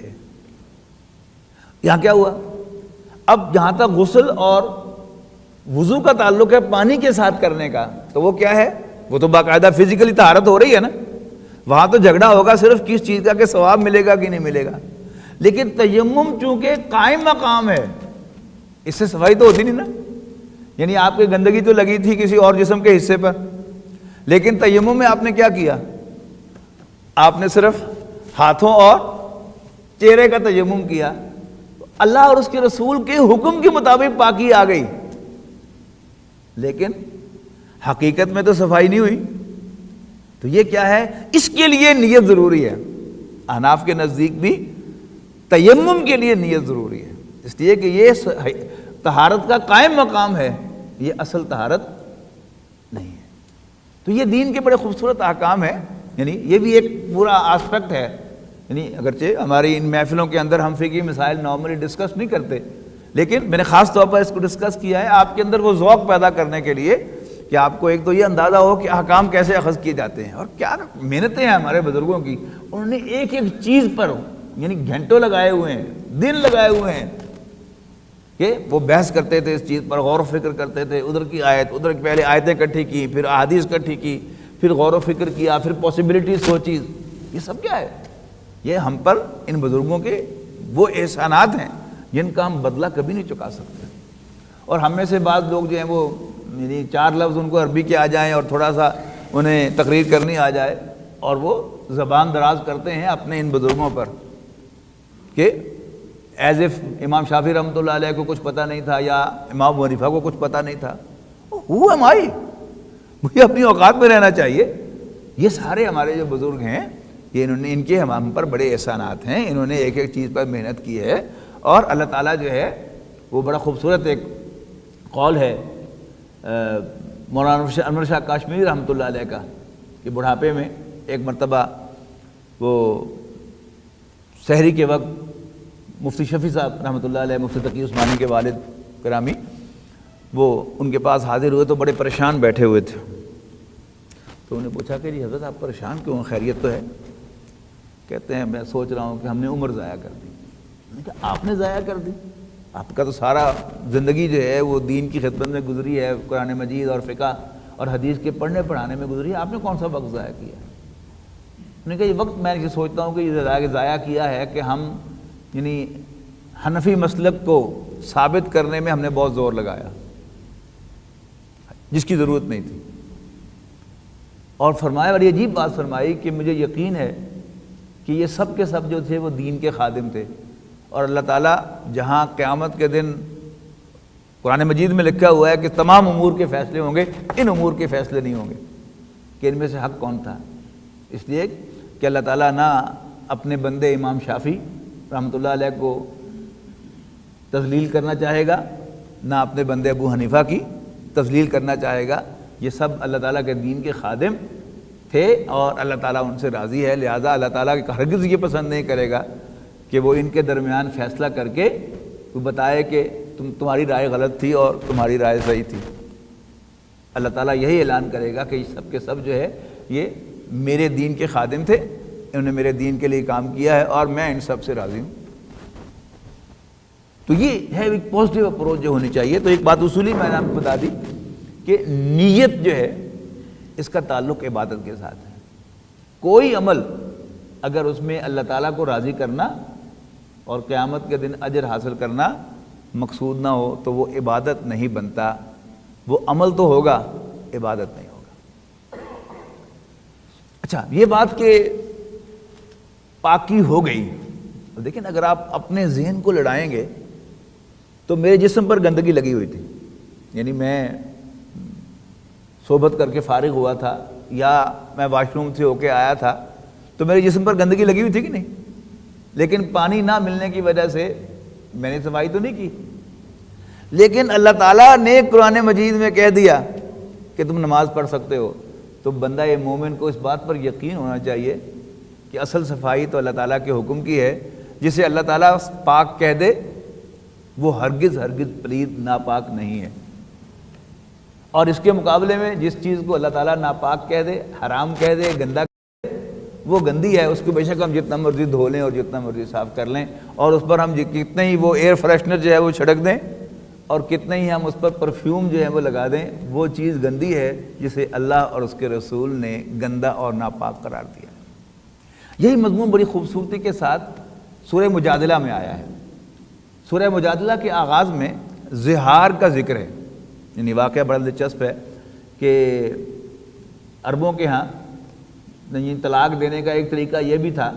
یہاں کیا ہوا؟ اب جہاں تک غسل اور وضو کا تعلق ہے پانی کے ساتھ کرنے کا، تو وہ کیا ہے؟ وہ تو باقاعدہ فزیکلی طہارت ہو رہی ہے نا، وہاں تو جھگڑا ہوگا صرف کس چیز کا کہ ثواب ملے گا کہ نہیں ملے گا۔ لیکن تیمم چونکہ قائم مقام ہے، اس سے صفائی تو ہوتی نہیں نا، یعنی آپ کی گندگی تو لگی تھی کسی اور جسم کے حصے پر، لیکن تیمم میں آپ نے کیا کیا؟ آپ نے صرف ہاتھوں اور چہرے کا تیمم کیا، اللہ اور اس کے رسول کے حکم کے مطابق پاکی آ گئی، لیکن حقیقت میں تو صفائی نہیں ہوئی۔ تو یہ کیا ہے؟ اس کے لیے نیت ضروری ہے۔ احناف کے نزدیک بھی تیمم کے لیے نیت ضروری ہے، اس لیے کہ یہ طہارت کا قائم مقام ہے، یہ اصل طہارت نہیں ہے۔ تو یہ دین کے بڑے خوبصورت احکام ہیں، یعنی یہ بھی ایک پورا آسپیکٹ ہے، یعنی اگرچہ ہماری ان محفلوں کے اندر ہم فقہی مسائل نارملی ڈسکس نہیں کرتے، لیکن میں نے خاص طور پر اس کو ڈسکس کیا ہے آپ کے اندر وہ ذوق پیدا کرنے کے لیے کہ آپ کو ایک تو یہ اندازہ ہو کہ احکام کیسے اخذ کیے جاتے ہیں، اور کیا محنتیں ہیں ہمارے بزرگوں کی، انہوں نے ایک ایک چیز پر یعنی گھنٹوں لگائے ہوئے ہیں، دن لگائے ہوئے ہیں کہ وہ بحث کرتے تھے، اس چیز پر غور و فکر کرتے تھے، ادھر کی آیت، ادھر کی پہلے آیتیں اکٹھی کی، پھر احادیث اکٹھی کی، پھر غور و فکر کیا، پھر پاسبلٹیز سوچی۔ یہ سب کیا ہے؟ یہ ہم پر ان بزرگوں کے وہ احسانات ہیں جن کا ہم بدلہ کبھی نہیں چکا سکتے۔ اور ہم میں سے بعض لوگ جو ہیں وہ یعنی چار لفظ ان کو عربی کے آ جائیں اور تھوڑا سا انہیں تقریر کرنی آ جائے، اور وہ زبان دراز کرتے ہیں اپنے ان بزرگوں پر کہ ایز اف امام شافعی رحمۃ اللہ علیہ کو کچھ پتہ نہیں تھا یا امام ابو حنیفہ کو کچھ پتہ نہیں تھا۔ ہو ایم آئی؟ مجھے اپنی اوقات میں رہنا چاہیے۔ یہ سارے ہمارے جو بزرگ ہیں، یہ انہوں نے ان کے ہم پر بڑے احسانات ہیں، انہوں نے ایک ایک چیز پر محنت کی ہے، اور اللہ تعالیٰ جو ہے وہ بڑا خوبصورت ایک قول ہے مولانا انور شاہ کاشمیری رحمۃ اللہ علیہ کا کہ بڑھاپے میں ایک مرتبہ وہ سحری کے وقت مفتی شفیع صاحب رحمۃ اللہ علیہ، مفتی تقی عثمانی کے والد گرامی، وہ ان کے پاس حاضر ہوئے تو بڑے پریشان بیٹھے ہوئے تھے۔ تو انہیں پوچھا کہ جی حضرت آپ پریشان کیوں، خیریت تو ہے؟ کہتے ہیں میں سوچ رہا ہوں کہ ہم نے عمر ضائع کر دی۔ میں نے کہا آپ نے ضائع کر دی؟ آپ کا تو سارا زندگی جو ہے وہ دین کی خدمت میں گزری ہے، قرآن مجید اور فقہ اور حدیث کے پڑھنے پڑھانے میں گزری ہے، آپ نے کون سا وقت ضائع کیا؟ انہوں نے کہا یہ وقت میں یہ سوچتا ہوں کہ یہ ضائع کیا ہے کہ ہم یعنی حنفی مسلک کو ثابت کرنے میں ہم نے بہت زور لگایا جس کی ضرورت نہیں تھی، اور فرمایا بڑی عجیب بات فرمائی کہ مجھے یقین ہے کہ یہ سب کے سب جو تھے وہ دین کے خادم تھے، اور اللہ تعالیٰ جہاں قیامت کے دن قرآن مجید میں لکھا ہوا ہے کہ تمام امور کے فیصلے ہوں گے، ان امور کے فیصلے نہیں ہوں گے کہ ان میں سے حق کون تھا، اس لیے کہ اللہ تعالیٰ نہ اپنے بندے امام شافعی رحمۃ اللہ علیہ کو تذلیل کرنا چاہے گا، نہ اپنے بندے ابو حنیفہ کی تذلیل کرنا چاہے گا۔ یہ سب اللہ تعالیٰ کے دین کے خادم تھے اور اللہ تعالیٰ ان سے راضی ہے، لہٰذا اللہ تعالیٰ ہرگز یہ پسند نہیں کرے گا کہ وہ ان کے درمیان فیصلہ کر کے وہ بتائے کہ تمہاری رائے غلط تھی اور تمہاری رائے صحیح تھی۔ اللہ تعالیٰ یہی اعلان کرے گا کہ یہ سب کے سب جو ہے یہ میرے دین کے خادم تھے، انہوں نے میرے دین کے لیے کام کیا ہے اور میں ان سب سے راضی ہوں۔ تو یہ ہے ایک پازیٹیو اپروچ جو ہونی چاہیے۔ تو ایک بات اصولی میں نے آپ کو بتا دی کہ نیت جو ہے اس کا تعلق عبادت کے ساتھ ہے۔ کوئی عمل اگر اس میں اللہ تعالیٰ کو راضی کرنا اور قیامت کے دن اجر حاصل کرنا مقصود نہ ہو تو وہ عبادت نہیں بنتا۔ وہ عمل تو ہوگا، عبادت نہیں ہوگا۔ اچھا، یہ بات کہ پاکی ہو گئی، لیکن اگر آپ اپنے ذہن کو لڑائیں گے تو میرے جسم پر گندگی لگی ہوئی تھی، یعنی میں صحبت کر کے فارغ ہوا تھا یا میں واش روم سے ہو کے آیا تھا تو میرے جسم پر گندگی لگی ہوئی تھی کہ نہیں؟ لیکن پانی نہ ملنے کی وجہ سے میں نے صفائی تو نہیں کی، لیکن اللہ تعالیٰ نے قرآن مجید میں کہہ دیا کہ تم نماز پڑھ سکتے ہو، تو بندہ مومن کو اس بات پر یقین ہونا چاہیے کہ اصل صفائی تو اللہ تعالیٰ کے حکم کی ہے۔ جسے اللہ تعالیٰ پاک کہہ دے وہ ہرگز پلید ناپاک نہیں ہے، اور اس کے مقابلے میں جس چیز کو اللہ تعالیٰ ناپاک کہہ دے، حرام کہہ دے، گندا کہہ دے، وہ گندی ہے، اس کو بے شک ہم جتنا مرضی دھو لیں اور جتنا مرضی صاف کر لیں اور اس پر ہم کتنے ہی وہ ایئر فریشنر جو ہے وہ چھڑک دیں اور کتنے ہی ہم اس پر پرفیوم جو ہے وہ لگا دیں، وہ چیز گندی ہے جسے اللہ اور اس کے رسول نے گندا اور ناپاک قرار دیا۔ یہی مضمون بڑی خوبصورتی کے ساتھ سورہ مجادلہ میں آیا ہے۔ سورہ مجادلہ کے آغاز میں زہار کا ذکر ہے، یعنی واقعہ بڑا دلچسپ ہے کہ عربوں کے ہاں طلاق دینے کا ایک طریقہ یہ بھی تھا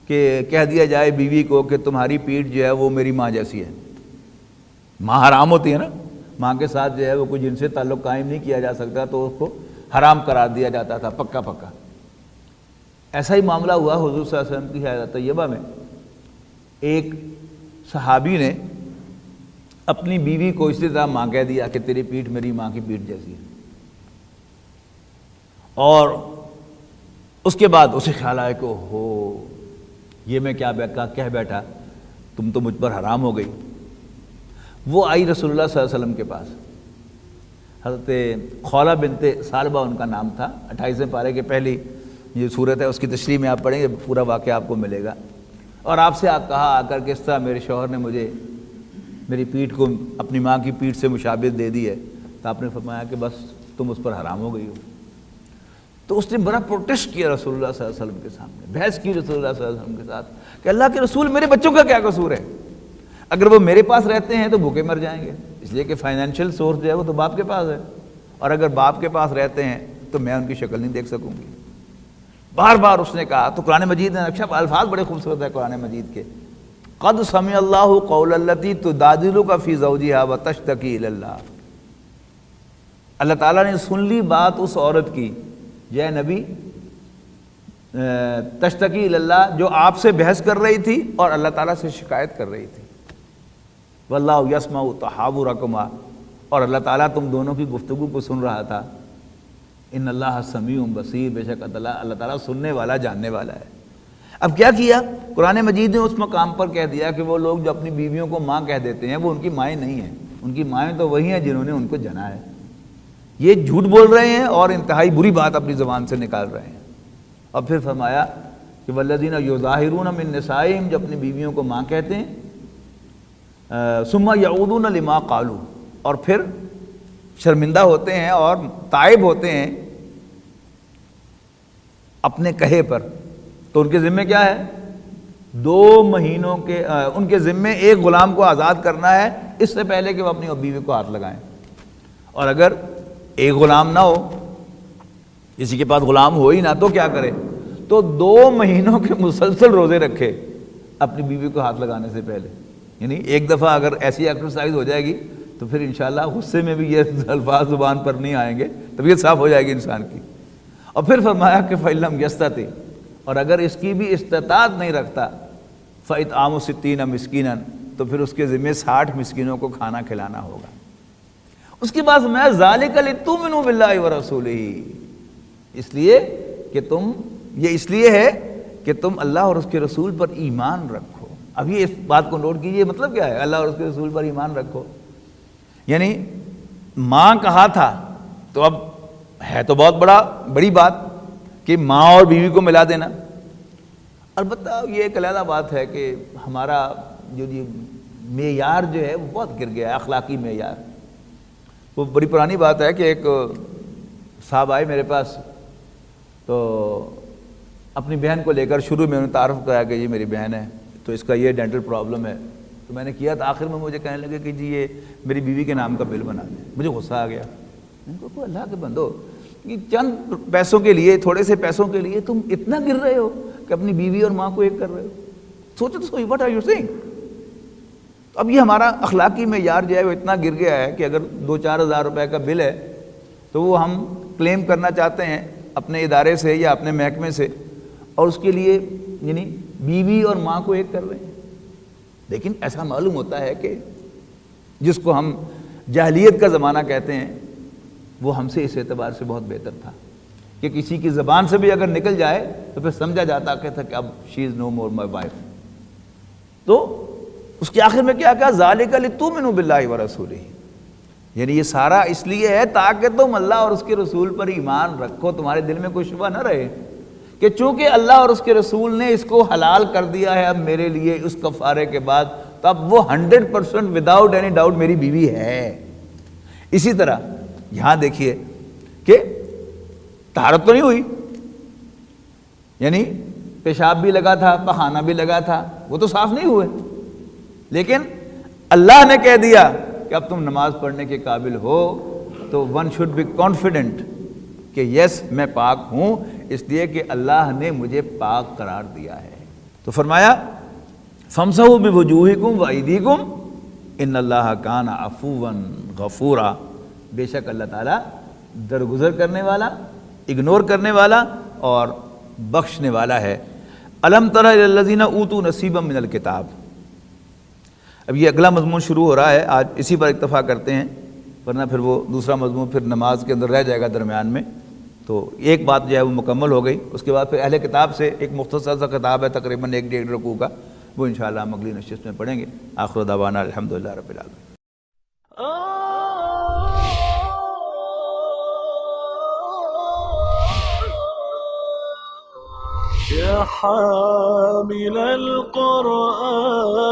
کہ کہہ دیا جائے بیوی کو کہ تمہاری پیٹھ جو ہے وہ میری ماں جیسی ہے۔ ماں حرام ہوتی ہے نا، ماں کے ساتھ جو ہے وہ کوئی جن سے تعلق قائم نہیں کیا جا سکتا تو اس کو حرام قرار دیا جاتا تھا پکا پکا۔ ایسا ہی معاملہ ہوا حضور صلی اللہ علیہ وسلم کی حیات طیبہ میں۔ ایک صحابی نے اپنی بیوی کو اسی طرح ماں کہہ دیا کہ تیری پیٹھ میری ماں کی پیٹھ جیسی ہے، اور اس کے بعد اسے خیال آیا کہ ہو یہ میں کیا کہہ بیٹھا، تم تو مجھ پر حرام ہو گئی۔ وہ آئی رسول اللہ صلی اللہ علیہ وسلم کے پاس، حضرت خولہ بنت ثعلبہ ان کا نام تھا۔ 28ویں پارے کے پہلی یہ صورت ہے، اس کی تشریح میں آپ پڑھیں گے پورا واقعہ آپ کو ملے گا۔ اور آپ سے کہا آ کر کہ اس طرح میرے شوہر نے مجھے میری پیٹھ کو اپنی ماں کی پیٹھ سے مشابہت دے دی ہے، تو آپ نے فرمایا کہ بس تم اس پر حرام ہو گئی ہو۔ تو اس نے بڑا پروٹیسٹ کیا رسول اللہ صلی اللہ علیہ وسلم کے سامنے، بحث کی رسول اللہ صلی اللہ علیہ وسلم کے ساتھ کہ اللہ کے رسول میرے بچوں کا کیا قصور ہے؟ اگر وہ میرے پاس رہتے ہیں تو بھوکے مر جائیں گے، اس لیے کہ فائنینشیل سورس جو ہے وہ تو باپ کے پاس ہے، اور اگر باپ کے پاس رہتے ہیں تو میں ان کی شکل نہیں دیکھ سکوں گی۔ بار بار اس نے کہا، تو قرآن مجید نے اچھا الفاظ بڑے خوبصورت ہے قرآن مجید کے، قد سمع اللہ قول التی تجادلک فی زوجہا وتشتکی الی اللہ۔ اللہ تعالیٰ نے سن لی بات اس عورت کی، یہ نبی تشتکی الی اللہ، جو آپ سے بحث کر رہی تھی اور اللہ تعالیٰ سے شکایت کر رہی تھی۔ واللہ یسمع تحاورکما، اور اللہ تعالیٰ تم دونوں کی گفتگو کو سن رہا تھا۔ ان اللہ سمیع بصیر، بے شک اللہ تعالیٰ سننے والا جاننے والا ہے۔ اب کیا کیا قرآن مجید نے اس مقام پر کہہ دیا کہ وہ لوگ جو اپنی بیویوں کو ماں کہہ دیتے ہیں وہ ان کی مائیں نہیں ہیں، ان کی مائیں تو وہی ہیں جنہوں نے ان کو جنا ہے۔ یہ جھوٹ بول رہے ہیں اور انتہائی بری بات اپنی زبان سے نکال رہے ہیں۔ اور پھر فرمایا کہ والذین یظاہرون من نسائہم، جو اپنی بیویوں کو ماں کہتے ہیں، ثم یعودون لما قالوا، اور پھر شرمندہ ہوتے ہیں اور تائب ہوتے ہیں اپنے کہے پر، تو ان کے ذمے کیا ہے؟ 2 مہینوں کے ان کے ذمے ایک غلام کو آزاد کرنا ہے اس سے پہلے کہ وہ اپنی بیوی کو ہاتھ لگائیں۔ اور اگر ایک غلام نہ ہو، کسی کے پاس غلام ہو ہی نہ، تو کیا کرے؟ تو 2 مہینوں کے مسلسل روزے رکھے اپنی بیوی کو ہاتھ لگانے سے پہلے۔ یعنی ایک دفعہ اگر ایسی ایکسرسائز ہو جائے گی تو پھر انشاءاللہ غصے میں بھی یہ الفاظ زبان پر نہیں آئیں گے، طبیعت صاف ہو جائے گی انسان کی۔ اور پھر فرمایا کہ فَإِن لَّمْ يَسْتَطِعْ، اور اگر اس کی بھی استطاعت نہیں رکھتا فَإِطْعَامُ 60 مِسْكِينًا تو پھر اس کے ذمہ 60 مسکینوں کو کھانا کھلانا ہوگا۔ اس کے بعد میں ذَلِكَ لِتُؤْمِنُوا بِاللَّهِ وَرَسُولِهِ، اس لیے کہ یہ اس لیے ہے کہ تم اللہ اور اس کے رسول پر ایمان رکھو۔ اب یہ اس بات کو نوٹ کیجئے، مطلب کیا ہے اللہ اور اس کے رسول پر ایمان رکھو؟ یعنی ماں کہا تھا تو اب ہے تو بہت بڑی بات کہ ماں اور بیوی کو ملا دینا۔ البتہ یہ ایک علیحدہ بات ہے کہ ہمارا جو معیار جو ہے وہ بہت گر گیا ہے، اخلاقی معیار۔ وہ بڑی پرانی بات ہے کہ ایک صاحب آئے میرے پاس تو اپنی بہن کو لے کر شروع میں انہوں نے تعارف کرایا کہ یہ میری بہن ہے تو اس کا یہ ڈینٹل پرابلم ہے۔ تو میں نے کیا تو آخر میں مجھے کہنے لگے کہ جی یہ میری بیوی کے نام کا بل بنا دیں۔ مجھے غصہ آ گیا، میں نے کہا اللہ کے بندو، کہ چند پیسوں کے لیے، تھوڑے سے پیسوں کے لیے تم اتنا گر رہے ہو کہ اپنی بیوی اور ماں کو ایک کر رہے ہو؟ سوچو تو صحیح، واٹ آر یو سیئنگ؟ تو اب یہ ہمارا اخلاقی معیار جو ہے وہ اتنا گر گیا ہے کہ اگر 2-4 ہزار روپے کا بل ہے تو وہ ہم کلیم کرنا چاہتے ہیں اپنے ادارے سے یا اپنے محکمے سے، اور اس کے لیے یعنی بیوی اور ماں کو ایک کر رہے ہیں۔ لیکن ایسا معلوم ہوتا ہے کہ جس کو ہم جاہلیت کا زمانہ کہتے ہیں وہ ہم سے اس اعتبار سے بہت بہتر تھا کہ کسی کی زبان سے بھی اگر نکل جائے تو پھر سمجھا جاتا کہ تھا کہ اب شی از نو مور مائی وائف۔ تو اس کے آخر میں کیا کہا؟ ذَلِكَ لِتُؤْمِنُوا بِاللَّهِ وَرَسُولِهِ، یعنی یہ سارا اس لیے ہے تاکہ تم اللہ اور اس کے رسول پر ایمان رکھو، تمہارے دل میں کوئی شبہ نہ رہے کہ چونکہ اللہ اور اس کے رسول نے اس کو حلال کر دیا ہے اب میرے لیے اس کفارے کے بعد، تب وہ 100% وداؤٹ اینی ڈاؤٹ میری بیوی ہے۔ اسی طرح یہاں دیکھیے کہ طہارت تو نہیں ہوئی، یعنی پیشاب بھی لگا تھا، پخانہ بھی لگا تھا، وہ تو صاف نہیں ہوئے، لیکن اللہ نے کہہ دیا کہ اب تم نماز پڑھنے کے قابل ہو، تو ون شوڈ بی کانفیڈنٹ کہ یس میں پاک ہوں، اس لیے کہ اللہ نے مجھے پاک قرار دیا ہے۔ تو فرمایا فَامْسَحُوا بِوُجُوهِكُمْ وَأَيْدِيكُمْ إِنَّ اللَّهَ كَانَ عَفُوًّا غَفُورًا، بے شک اللہ تعالیٰ درگزر کرنے والا، اگنور کرنے والا اور بخشنے والا ہے۔ أَلَمْ تَرَ إِلَى الَّذِينَ أُوتُوا نَصِيبًا مِنَ الْكِتَابِ، اب یہ اگلا مضمون شروع ہو رہا ہے، آج اسی پر اکتفا کرتے ہیں، ورنہ پھر وہ دوسرا مضمون پھر نماز کے اندر رہ جائے گا درمیان میں۔ تو ایک بات جو ہے وہ مکمل ہو گئی، اس کے بعد پھر اہل کتاب سے ایک مختصر سا کتاب ہے تقریباً 1-1.5 رکوع کا، وہ انشاءاللہ ہم اگلی نشست میں پڑھیں گے۔ آخر دعوانا الحمدللہ رب العالمین۔ يا حامل القرآن